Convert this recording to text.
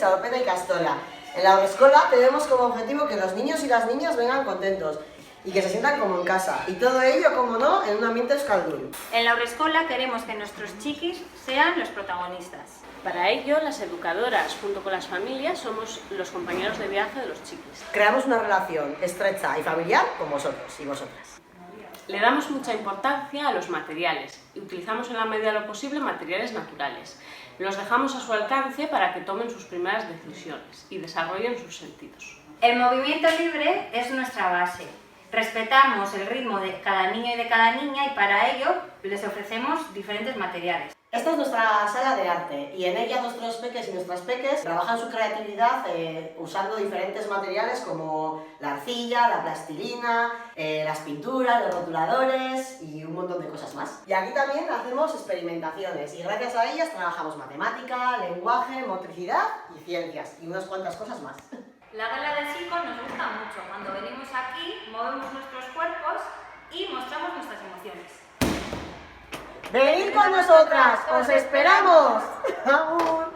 Charopeta y Castola. En la Haurreskolak tenemos como objetivo que los niños y las niñas vengan contentos y que se sientan como en casa. Y todo ello, como no, en un ambiente euskaldun. En la Haurreskolak queremos que nuestros chiquis sean los protagonistas. Para ello, las educadoras, junto con las familias, somos los compañeros de viaje de los chiquis. Creamos una relación estrecha y familiar con vosotros y vosotras. Le damos mucha importancia a los materiales y utilizamos en la medida de lo posible materiales naturales. Los dejamos a su alcance para que tomen sus primeras decisiones y desarrollen sus sentidos. El movimiento libre es nuestra base. Respetamos el ritmo de cada niño y de cada niña y para ello les ofrecemos diferentes materiales. Esta es nuestra sala de arte y en ella nuestros peques y nuestras peques trabajan su creatividad usando diferentes materiales como la arcilla, la plastilina, las pinturas, los rotuladores y un montón de cosas más. Y aquí también hacemos experimentaciones y gracias a ellas trabajamos matemática, lenguaje, motricidad y ciencias y unas cuantas cosas más. La gala del circo nos gusta mucho. Cuando venimos aquí movemos nuestros cuerpos y mostramos nuestras emociones. ¡Venid con nosotras! ¡Os esperamos! ¡Agur!